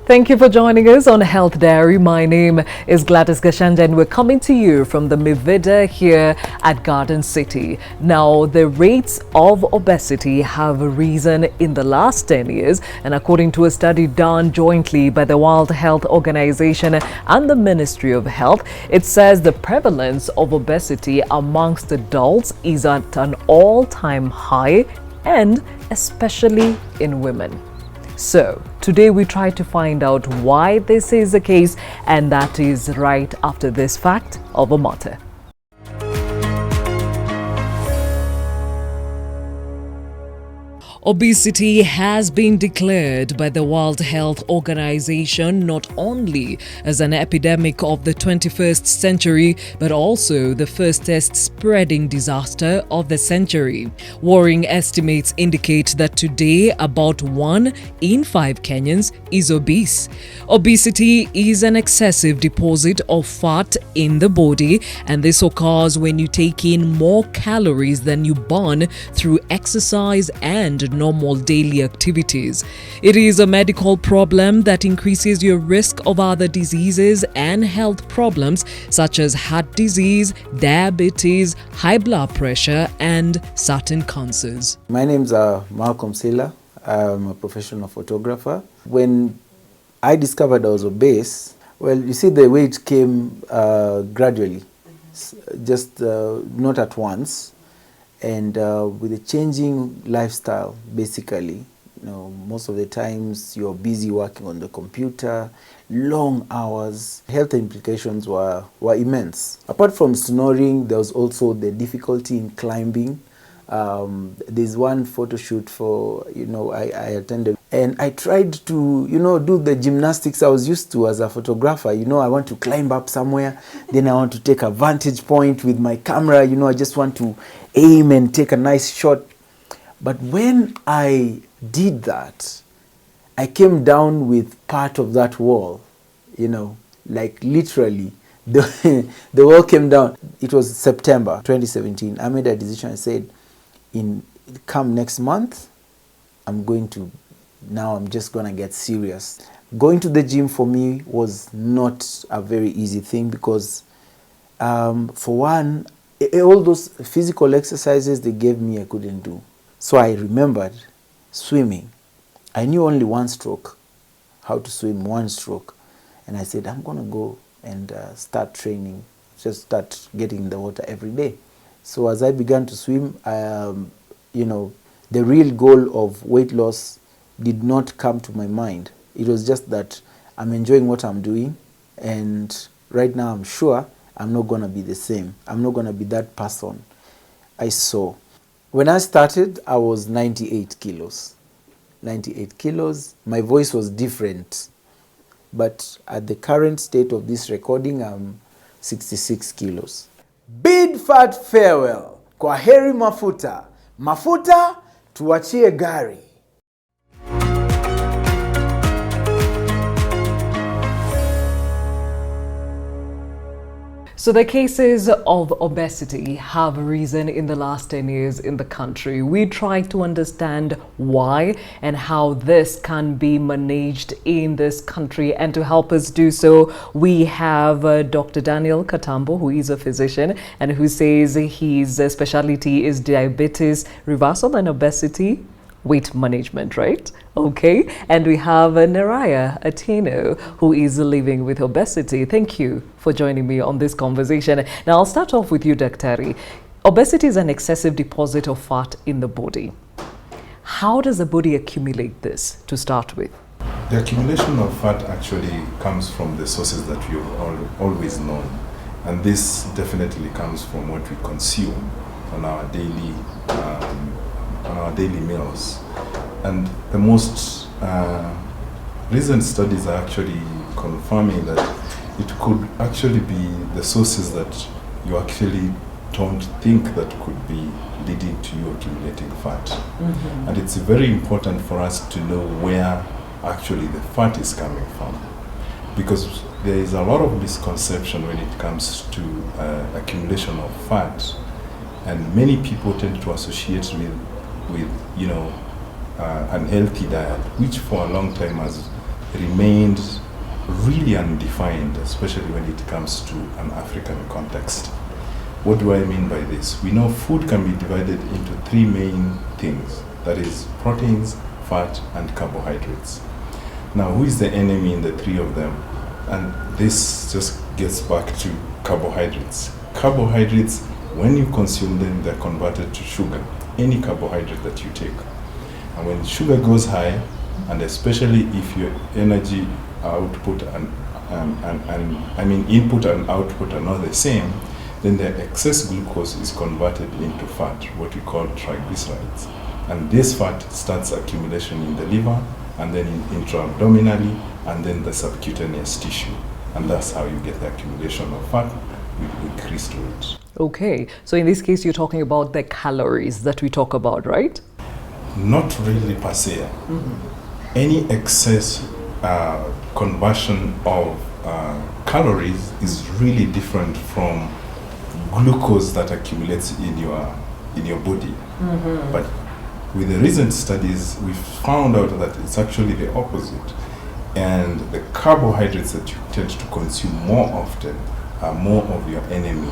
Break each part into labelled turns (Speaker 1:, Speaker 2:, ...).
Speaker 1: Thank you for joining us on Health Diary. My name is Gladys Gashanda and we're coming to you from the Mivida here at Garden City. Now, the rates of obesity have risen in the last 10 years, and according to a study done jointly by the World Health Organization and the Ministry of Health, it says the prevalence of obesity amongst adults is at an all-time high, and especially in women. So, today we try to find out why this is the case, and that is right after this fact of a matter. Obesity has been declared by the World Health Organization not only as an epidemic of the 21st century, but also the fastest spreading disaster of the century. Worrying estimates indicate that today about 1 in 5 Kenyans is obese. Obesity is an excessive deposit of fat in the body, and this occurs when you take in more calories than you burn through exercise and normal daily activities. It is a medical problem that increases your risk of other diseases and health problems such as heart disease, diabetes, high blood pressure, and certain cancers.
Speaker 2: My name is Malcolm Sila. I'm a professional photographer. When I discovered I was obese, well, you see, the weight came gradually, just not at once. And with the changing lifestyle, basically, most of the times you're busy working on the computer, long hours, health implications were immense. Apart from snoring, there was also the difficulty in climbing. There's one photo shoot for, I attended, and I tried to, do the gymnastics I was used to as a photographer. I want to climb up somewhere, then I want to take a vantage point with my camera, I just want to aim and take a nice shot. But when I did that, I came down with part of that wall, like literally. The wall came down. It was September 2017. I made a decision. I said, come next month, I'm just going to get serious. Going to the gym for me was not a very easy thing because, for one, all those physical exercises they gave me I couldn't do. So I remembered swimming. I knew only one stroke, how to swim one stroke. And I said, I'm going to go and start training, just start getting in the water every day. So as I began to swim, the real goal of weight loss did not come to my mind. It was just that I'm enjoying what I'm doing, and right now I'm sure I'm not going to be the same. I'm not going to be that person I saw. When I started, I was 98 kilos. 98 kilos. My voice was different. But at the current state of this recording, I'm 66 kilos. Bid fat farewell. Kwaheri mafuta. Mafuta tuachie gari.
Speaker 1: So the cases of obesity have risen in the last 10 years in the country. We try to understand why and how this can be managed in this country. And to help us do so, we have Dr. Daniel Katambo, who is a physician and who says his specialty is diabetes reversal and obesity weight management, right? Okay. And we have Naraya Atino, who is living with obesity. Thank you for joining me on this conversation. Now, I'll start off with you, Daktari. Obesity is an excessive deposit of fat in the body. How does the body accumulate this to start with?
Speaker 3: The accumulation of fat actually comes from the sources that we've always known. And this definitely comes from what we consume on our daily meals. And the most recent studies are actually confirming that it could actually be the sources that you actually don't think that could be leading to you accumulating fat. Mm-hmm. And it's very important for us to know where actually the fat is coming from, because there is a lot of misconception when it comes to accumulation of fat, and many people tend to associate with unhealthy diet, which for a long time has remained really undefined, especially when it comes to an African context. What do I mean by this? We know food can be divided into three main things, that is proteins, fat, and carbohydrates. Now, who is the enemy in the three of them? And this just gets back to carbohydrates. Carbohydrates, when you consume them, they're converted to sugar, any carbohydrate that you take. And when sugar goes high, and especially if your energy output input and output are not the same, then the excess glucose is converted into fat, what we call triglycerides. And this fat starts accumulation in the liver, and then intra-abdominally, and then the subcutaneous tissue. And that's how you get the accumulation of fat with increased weight.
Speaker 1: Okay, so in this case, you're talking about the calories that we talk about, right?
Speaker 3: Not really per se. Any excess conversion of calories is really different from glucose that accumulates in your body. But with the recent studies, we found out that it's actually the opposite. And the carbohydrates that you tend to consume more often are more of your enemy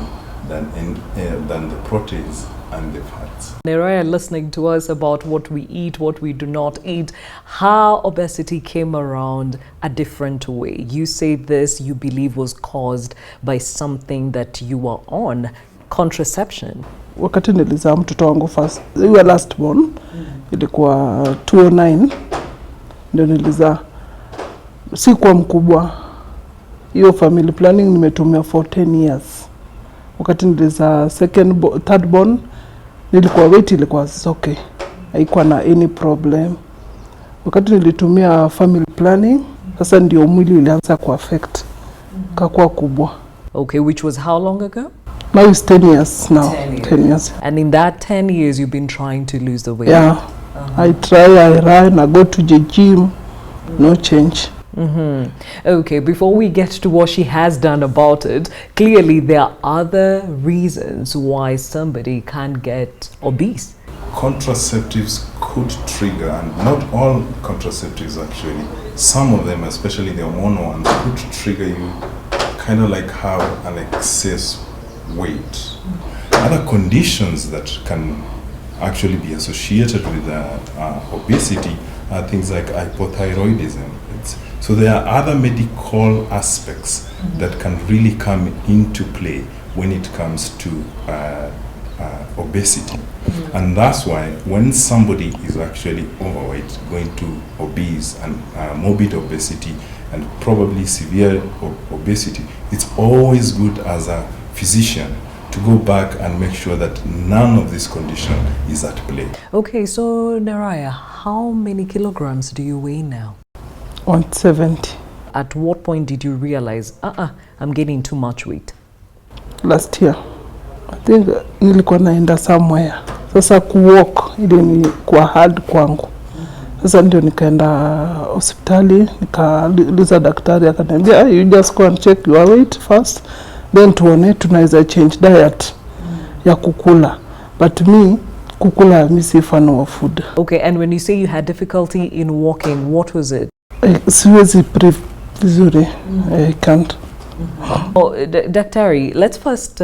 Speaker 3: than the proteins and the fats.
Speaker 1: Neraya listening to us about what we eat, what we do not eat, how obesity came around a different way. You say this you believe was caused by something that you were on, contraception.
Speaker 4: Wakati nilizaa mtoto wangu first, we last born, ilikuwa 2009, ndio nilizaa. Si kwa mkubwa. Hiyo family planning nimetumia for 10 years. Wakati nilizaa third born, nilikuwa weight ilikuwa okay. Haikuwa na any problem. Wakati nilitumia family planning, sasa ndio mwili ulianza kuaffect. Kakuwa kubwa.
Speaker 1: Okay, which was how long ago?
Speaker 4: Now it's 10 years now. 10 years.
Speaker 1: And in that 10 years, you've been trying to lose the weight?
Speaker 4: Yeah. I try, I run, I go to the gym. No change.
Speaker 1: Okay, before we get to what she has done about it, clearly there are other reasons why somebody can get obese.
Speaker 3: Contraceptives could trigger, and not all contraceptives actually, some of them, especially the hormonal ones, could trigger you kind of like have an excess weight. Other conditions that can actually be associated with obesity are things like hypothyroidism. So there are other medical aspects that can really come into play when it comes to obesity. And that's why when somebody is actually overweight, going to obese and morbid obesity and probably severe obesity, it's always good as a physician to go back and make sure that none of this condition is at play.
Speaker 1: Okay, so Neraya, how many kilograms do you weigh now?
Speaker 4: 170.
Speaker 1: At what point did you realize, I'm gaining too much weight?
Speaker 4: Last year. I think nilikuwa naenda somewhere. Sasa kuwalk ili ni kwa hard kwangu. Sasa ndio nikaenda hospitali, nikauliza daktari akaniambia, you just go and check your weight first, then tuone tunaweza change diet ya kukula. But me, kukula mi si fan of food.
Speaker 1: Okay, and when you say you had difficulty in walking, what was it?
Speaker 4: Siwezi vizuri. I can't.
Speaker 1: Oh, Daktari, let's first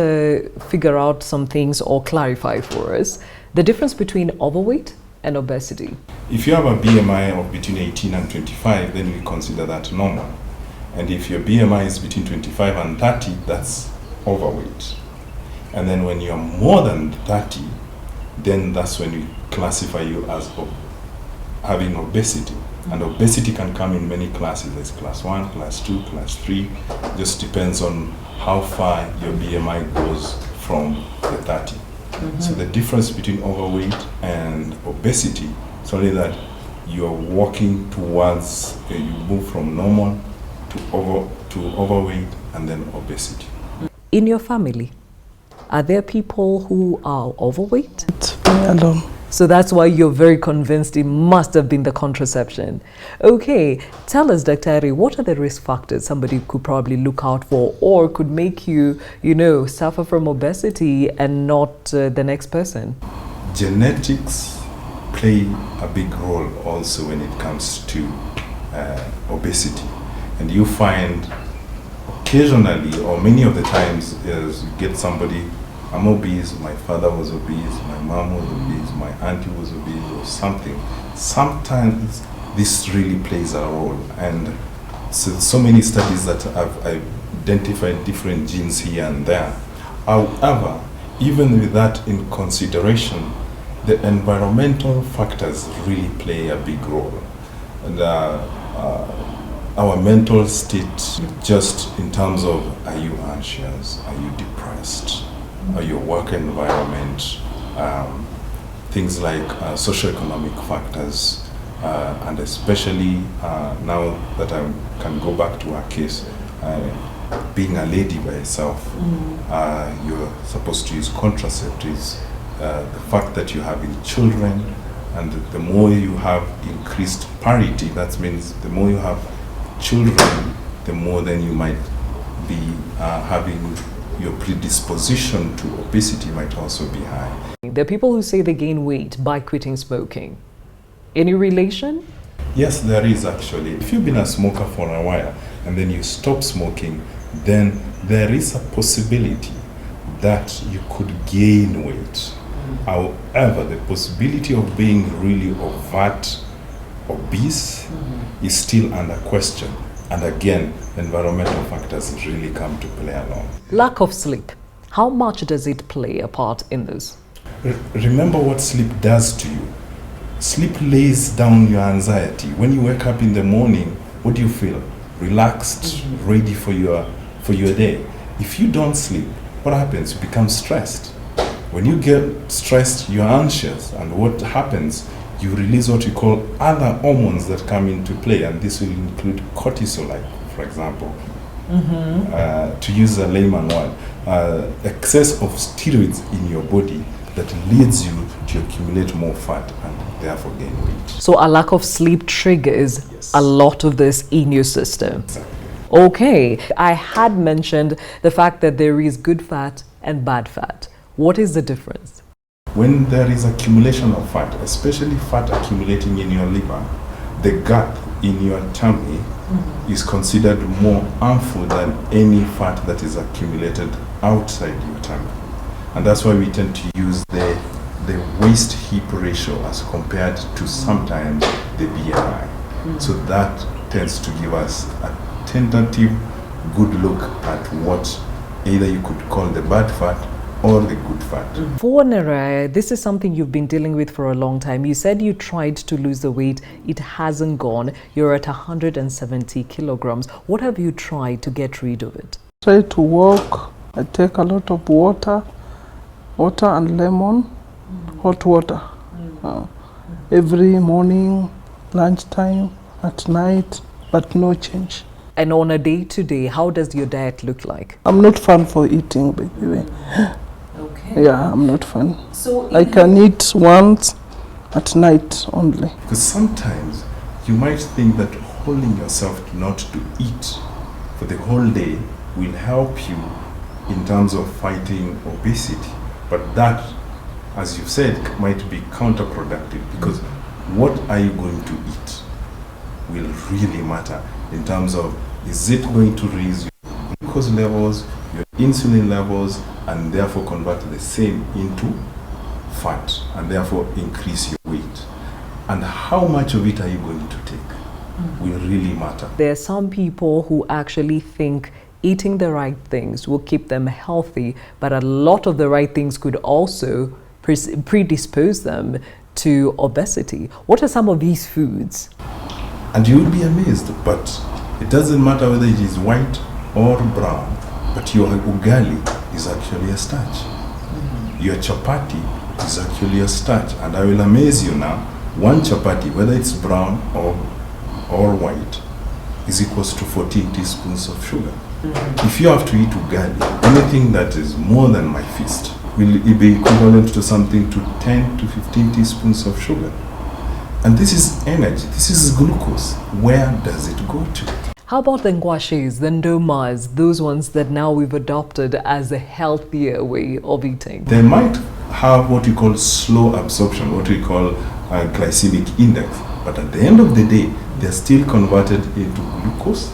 Speaker 1: figure out some things or clarify for us the difference between overweight and obesity.
Speaker 3: If you have a BMI of between 18 and 25, then we consider that normal. And if your BMI is between 25 and 30, that's overweight. And then when you're more than 30, then that's when we classify you as having obesity. And obesity can come in many classes. There's class 1, class 2, class 3. Just depends on how far your BMI goes from the 30. So the difference between overweight and obesity is only that you're walking towards, you move from normal to overweight and then obesity.
Speaker 1: In your family, are there people who are overweight?
Speaker 4: It's me alone.
Speaker 1: So that's why you're very convinced it must have been the contraception. Okay, tell us, Daktari, what are the risk factors somebody could probably look out for or could make you, suffer from obesity and not the next person?
Speaker 3: Genetics play a big role also when it comes to obesity. And you find occasionally, or many of the times, is you get somebody, I'm obese, my father was obese, my mom was obese, my auntie was obese, or something. Sometimes this really plays a role. And so many studies that have identified different genes here and there. However, even with that in consideration, the environmental factors really play a big role. And our mental state, just in terms of, are you anxious, are you depressed, are your work environment, things like socioeconomic factors, and especially now that I can go back to our case, being a lady by herself, you're supposed to use contraceptives. The fact that you're having children, and the more you have increased parity, that means the more you have children, the more then you might be having your predisposition to obesity might also be high.
Speaker 1: There are people who say they gain weight by quitting smoking. Any relation?
Speaker 3: Yes, there is actually. If you've been a smoker for a while and then you stop smoking, then there is a possibility that you could gain weight. However, the possibility of being really overt obese is still under question. And again, environmental factors really come to play along.
Speaker 1: Lack of sleep. How much does it play a part in this?
Speaker 3: Remember what sleep does to you. Sleep lays down your anxiety. When you wake up in the morning, what do you feel? Relaxed, ready for your day. If you don't sleep, what happens? You become stressed. When you get stressed, you're anxious, and what happens? You release what you call other hormones that come into play, and this will include cortisol, like, for example. To use a layman word, excess of steroids in your body that leads you to accumulate more fat and therefore gain weight.
Speaker 1: So a lack of sleep triggers a lot of this in your system.
Speaker 3: Exactly.
Speaker 1: Okay, I had mentioned the fact that there is good fat and bad fat. What is the difference?
Speaker 3: When there is accumulation of fat, especially fat accumulating in your liver, the gap in your tummy is considered more harmful than any fat that is accumulated outside your tummy. And that's why we tend to use the waist hip ratio as compared to sometimes the BMI. So that tends to give us a tentative good look at what either you could call the bad fat or the good fat.
Speaker 1: For Naraya, this is something you've been dealing with for a long time. You said you tried to lose the weight. It hasn't gone. You're at 170 kilograms. What have you tried to get rid of it?
Speaker 4: Try to walk. I take a lot of water and lemon, hot water. Every morning, lunchtime, at night, but no change.
Speaker 1: And on a day-to-day, how does your diet look like?
Speaker 4: I'm not fun for eating, by the way.
Speaker 1: Okay.
Speaker 4: Yeah, I'm not fun.
Speaker 1: So
Speaker 4: I can eat once at night only.
Speaker 3: Because sometimes you might think that holding yourself not to eat for the whole day will help you in terms of fighting obesity. But that, as you said, might be counterproductive, because what are you going to eat will really matter in terms of, is it going to raise your glucose levels, your insulin levels, and therefore convert the same into fat and therefore increase your weight. And how much of it are you going to take will really matter.
Speaker 1: There are some people who actually think eating the right things will keep them healthy, but a lot of the right things could also predispose them to obesity. What are some of these foods?
Speaker 3: And you will be amazed, but it doesn't matter whether it is white or brown, but your ugali is actually a starch. Your chapati is actually a starch. And I will amaze you now, one chapati, whether it's brown or white, is equals to 14 teaspoons of sugar. If you have to eat ugali, anything that is more than my fist will be equivalent to something to 10 to 15 teaspoons of sugar. And this is energy, this is glucose. Where does it go to?
Speaker 1: How about the ngwashes, the ndomas, those ones that now we've adopted as a healthier way of eating?
Speaker 3: They might have what we call slow absorption, what we call glycemic index. But at the end of the day, they're still converted into glucose,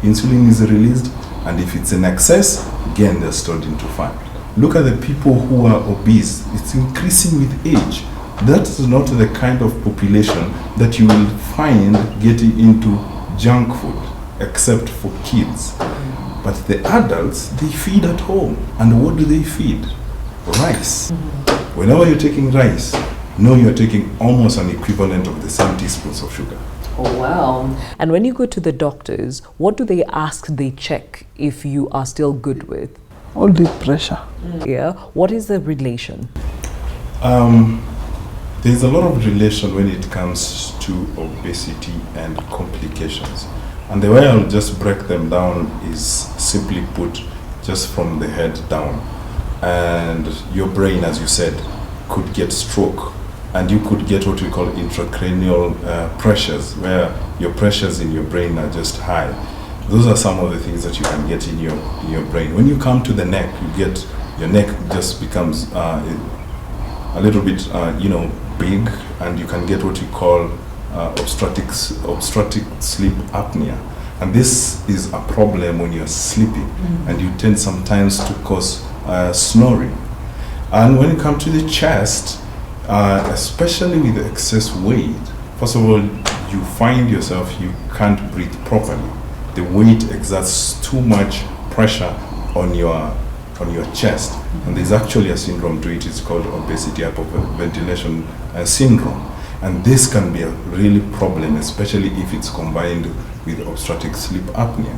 Speaker 3: insulin is released, and if it's in excess, again, they're stored into fat. Look at the people who are obese. It's increasing with age. That's not the kind of population that you will find getting into junk food, except for kids. But the adults, they feed at home. And what do they feed? Rice. Whenever you're taking rice, know you're taking almost an equivalent of the same teaspoons of sugar.
Speaker 1: Oh, wow. And when you go to the doctors, what do they ask, they check if you are still good with?
Speaker 4: All the pressure.
Speaker 1: Yeah. What is the relation?
Speaker 3: There's a lot of relation when it comes to obesity and complications. And the way I'll just break them down is simply put, just from the head down. And your brain, as you said, could get stroke. And you could get what we call intracranial pressures, where your pressures in your brain are just high. Those are some of the things that you can get in your brain. When you come to the neck, your neck just becomes a little bit, big, and you can get what you call obstructive sleep apnea. And this is a problem when you're sleeping, and you tend sometimes to cause snoring. And when you come to the chest, especially with excess weight, first of all, you find yourself, you can't breathe properly. The weight exerts too much pressure on your chest. And there's actually a syndrome to it, it's called obesity hyperventilation syndrome. And this can be a really problem, especially if it's combined with obstructive sleep apnea.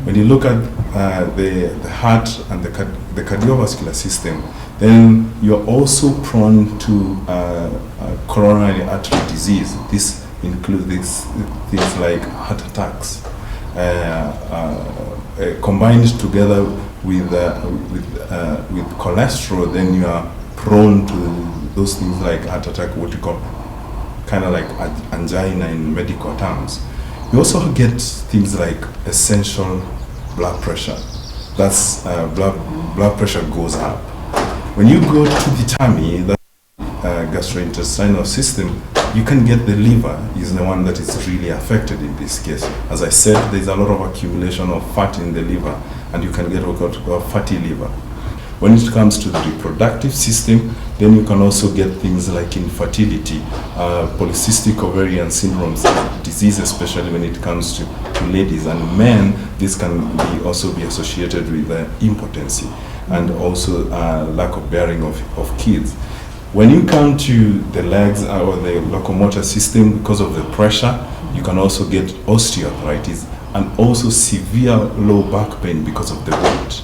Speaker 3: When you look at the heart and the cardiovascular system, then you're also prone to coronary artery disease. This includes things like heart attacks. Combined together with cholesterol, then you are prone to those things like heart attack, what you call kind of like angina in medical terms. You also get things like essential blood pressure. That's blood pressure goes up. When you go to the tummy, the gastrointestinal system, you can get the liver is the one that is really affected in this case. As I said, there's a lot of accumulation of fat in the liver, and you can get what we call fatty liver. When it comes to the reproductive system, then you can also get things like infertility, polycystic ovarian syndrome disease, especially when it comes to ladies. And men, this can also be associated with impotency and also lack of bearing of kids. When you come to the legs or the locomotor system, because of the pressure, you can also get osteoarthritis and also severe low back pain because of the weight.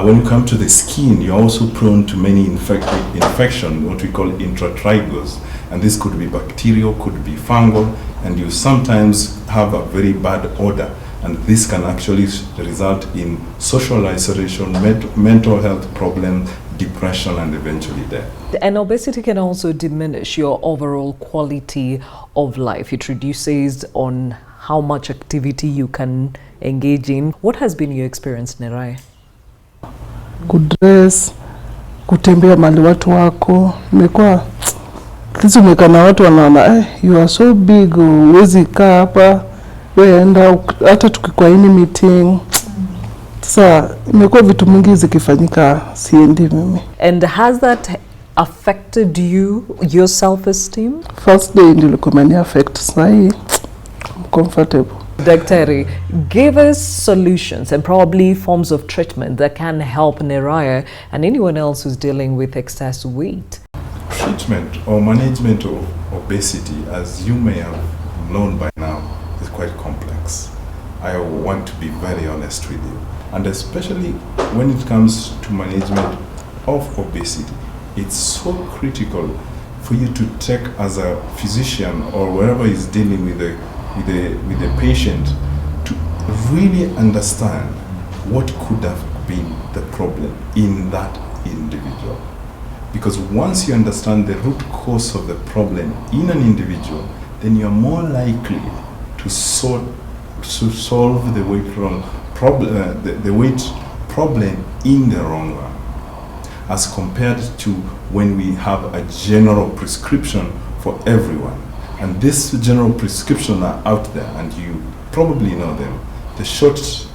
Speaker 3: When you come to the skin, you're also prone to many infection, what we call intratrigos. And this could be bacterial, could be fungal, and you sometimes have a very bad odor. And this can actually result in social isolation, mental health problems, depression, and eventually death.
Speaker 1: And obesity can also diminish your overall quality of life. It reduces on how much activity you can engage in. What has been your experience, Nerai?
Speaker 4: Kudress, kutembea mali watu wako. Nimekuwa kitu umekana watu wanaona you are so big, uwezi kaa hapa, wewe enda hata tukikwa ini meeting. Sasa imekuwa vitu mingi zikifanyika siendi mimi.
Speaker 1: And has that affected your self-esteem?
Speaker 4: First day nilikuwa ni affect, sasa hii I'm comfortable.
Speaker 1: Daktari, give us solutions and probably forms of treatment that can help Neraya and anyone else who's dealing with excess weight.
Speaker 3: Treatment or management of obesity, as you may have known by now, is quite complex. I want to be very honest with you. And especially when it comes to management of obesity, it's so critical for you to take as a physician or wherever is dealing with the patient to really understand what could have been the problem in that individual. Because once you understand the root cause of the problem in an individual, then you're more likely to solve the weight problem in the long run, as compared to when we have a general prescription for everyone. And these general prescriptions are out there, and you probably know them. The short-term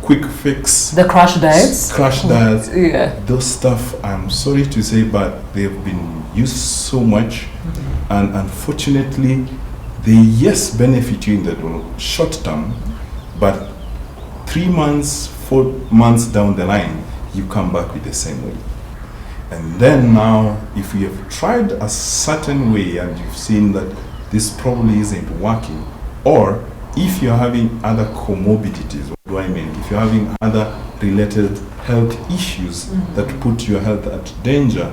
Speaker 3: quick fix.
Speaker 1: The crash diets.
Speaker 3: Crash diets.
Speaker 1: Yeah.
Speaker 3: Those stuff, I'm sorry to say, but they've been used so much. And unfortunately, they, yes, benefit you in the short term, but 3 months, 4 months down the line, you come back with the same weight. And then now, if you have tried a certain way and you've seen that this probably isn't working, or if you're having other comorbidities, what do I mean? If you're having other related health issues that put your health at danger,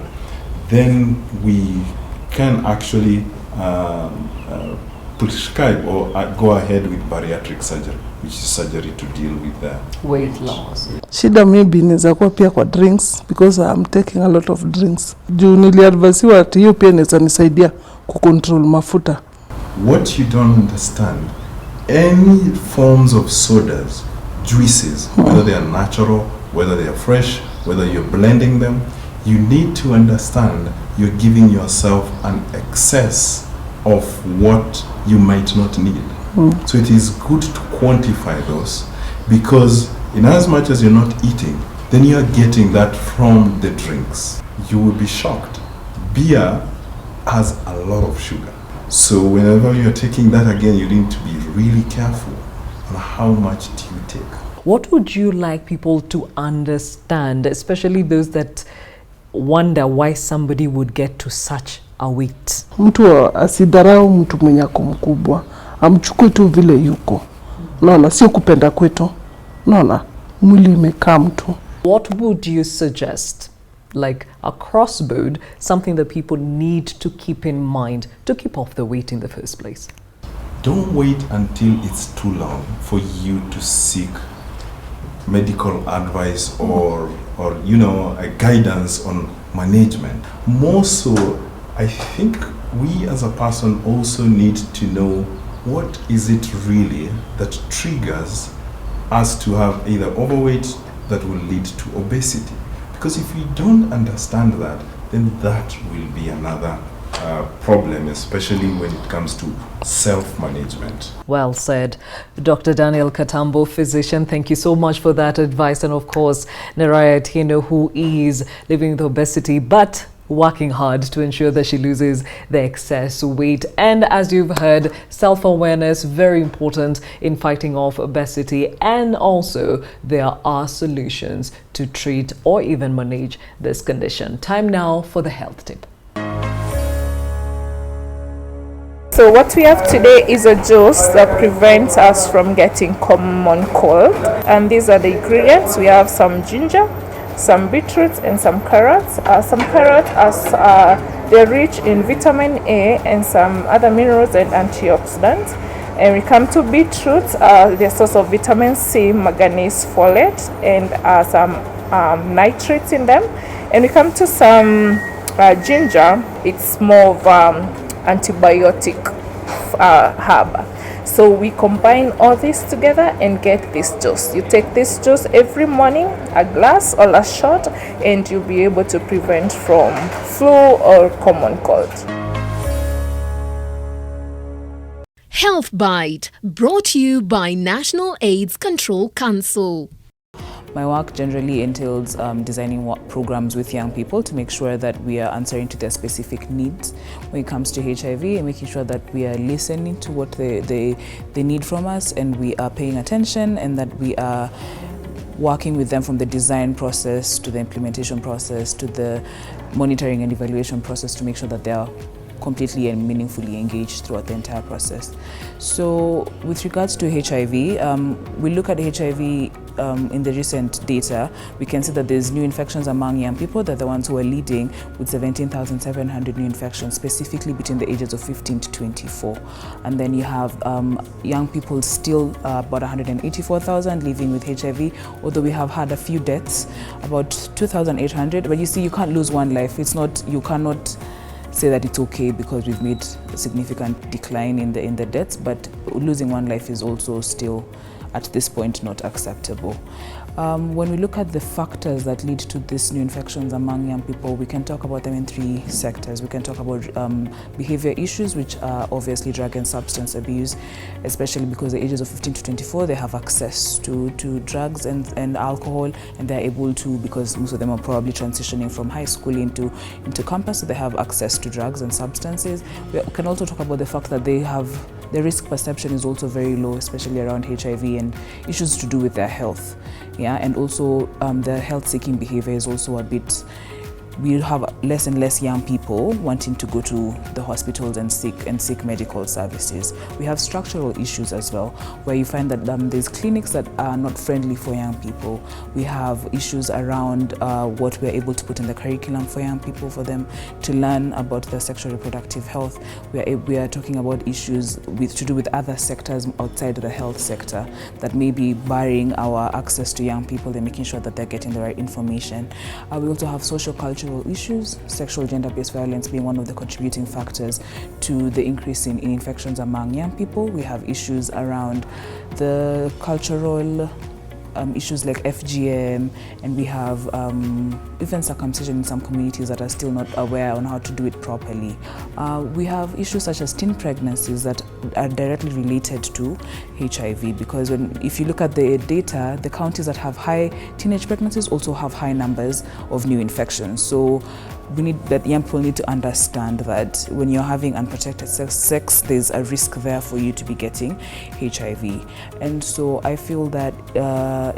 Speaker 3: then we can actually prescribe or go ahead with bariatric surgery, which is surgery to deal with the
Speaker 1: weight loss.
Speaker 4: Shida maybe inaweza kuwa pia kwa drinks, because I'm taking a lot of drinks. Juu niliadvisiwa ati hiyo pia inaweza nisaidia kucontrol mafuta.
Speaker 3: What you don't understand, any forms of sodas, juices, whether they are natural, whether they are fresh, whether you're blending them, you need to understand you're giving yourself an excess of what you might not need. So it is good to quantify those, because in as much as you're not eating, then you are getting that from the drinks. You will be shocked. Beer has a lot of sugar. So whenever you're taking that again, you need to be really careful on how much do you take.
Speaker 1: What would you like people to understand, especially those that wonder why somebody would get to such a weight?
Speaker 4: Mtu asidharau mtu mwenye ako mkubwa, amchukue tu vile yuko. Naona sio kupenda kwetu. Naona mwili imekaa mtu.
Speaker 1: What would you suggest, like a crossroad, something that people need to keep in mind to keep off the weight in the first place?
Speaker 3: Don't wait until it's too long for you to seek medical advice or you know, a guidance on management. More so, I think we as a person also need to know what is it really that triggers us to have either overweight that will lead to obesity. Because if we don't understand that, then that will be another problem, especially when it comes to self-management.
Speaker 1: Well said. Dr. Daniel Katambo, physician, thank you so much for that advice. And of course, Naraya Tino, who is living with obesity, but working hard to ensure that she loses the excess weight. And as you've heard, self-awareness, very important in fighting off obesity. And also, there are solutions to treat or even manage this condition. Time now for the health tip.
Speaker 5: So what we have today is a juice that prevents us from getting common cold. And these are the ingredients. We have some ginger, some beetroot, and some carrots. Some carrots, they're rich in vitamin A and some other minerals and antioxidants. And we come to beetroot, the source of vitamin C, manganese, folate, and some nitrates in them. And we come to some ginger. It's more of antibiotic herb. So we combine all this together and get this juice. You take this juice every morning, a glass or a shot, and you'll be able to prevent from flu or common cold.
Speaker 6: Health Bite, brought to you by National AIDS Control Council.
Speaker 7: My work generally entails designing programs with young people to make sure that we are answering to their specific needs when it comes to HIV, and making sure that we are listening to what they need from us, and we are paying attention, and that we are working with them from the design process to the implementation process to the monitoring and evaluation process to make sure that they are completely and meaningfully engaged throughout the entire process. So with regards to HIV, we look at HIV in the recent data. We can see that there's new infections among young people. They're the ones who are leading with 17,700 new infections, specifically between the ages of 15 to 24. And then you have young people still about 184,000 living with HIV, although we have had a few deaths, about 2,800. But you see, you can't lose one life. It's not, you cannot say that it's okay because we've made a significant decline in the deaths, but losing one life is also still at this point not acceptable. When we look at the factors that lead to these new infections among young people, we can talk about them in 3 sectors. We can talk about behavior issues, which are obviously drug and substance abuse, especially because the ages of 15 to 24, they have access to drugs and alcohol, and they're able to, because most of them are probably transitioning from high school into campus, so they have access to drugs and substances. We can also talk about the fact that the risk perception is also very low, especially around HIV and issues to do with their health. Yeah, and also the health-seeking behavior is also a bit. We have less and less young people wanting to go to the hospitals and seek medical services. We have structural issues as well, where you find that there's clinics that are not friendly for young people. We have issues around what we're able to put in the curriculum for young people, for them to learn about their sexual reproductive health. We are talking about issues to do with other sectors outside the health sector that may be barring our access to young people and making sure that they're getting the right information. We also have social cultural issues, sexual gender-based violence being one of the contributing factors to the increase in infections among young people. We have issues around the cultural issues like FGM, and we have even circumcision in some communities that are still not aware on how to do it properly. We have issues such as teen pregnancies that are directly related to HIV, because if you look at the data, the counties that have high teenage pregnancies also have high numbers of new infections. So young people need to understand that when you're having unprotected sex, there's a risk there for you to be getting HIV. And so I feel that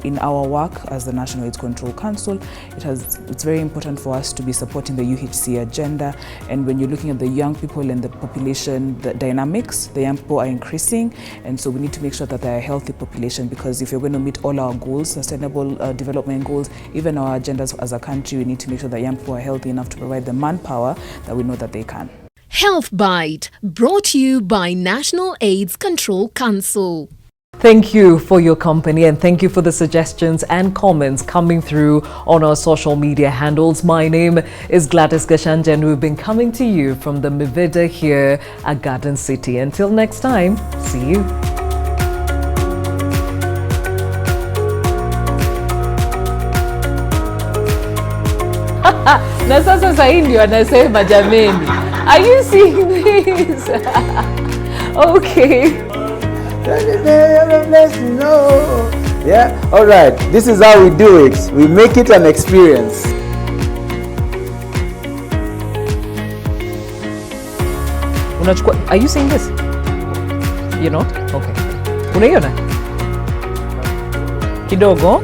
Speaker 7: in our work as the National AIDS Control Council, it's very important for us to be supporting the UHC agenda. And when you're looking at the young people and the population, the dynamics, the young people are increasing. And so we need to make sure that they're a healthy population, because if you're going to meet all our goals, sustainable development goals, even our agendas as a country, we need to make sure that young people are healthy enough to provide the manpower that we know that they can.
Speaker 6: Health Bite, brought to you by National AIDS Control Council.
Speaker 1: Thank you for your company, and thank you for the suggestions and comments coming through on our social media handles. My name is Gladys Gashanja, and we've been coming to you from the Mivida here at Garden City. Until next time, see you. Na sasa sahi ndio anasema jameni. Are you seeing this? Okay.
Speaker 2: Yeah, all right. This is how we do it. We make it an experience.
Speaker 1: Are you seeing this? You're not? Okay. Unaiona? Kidogo?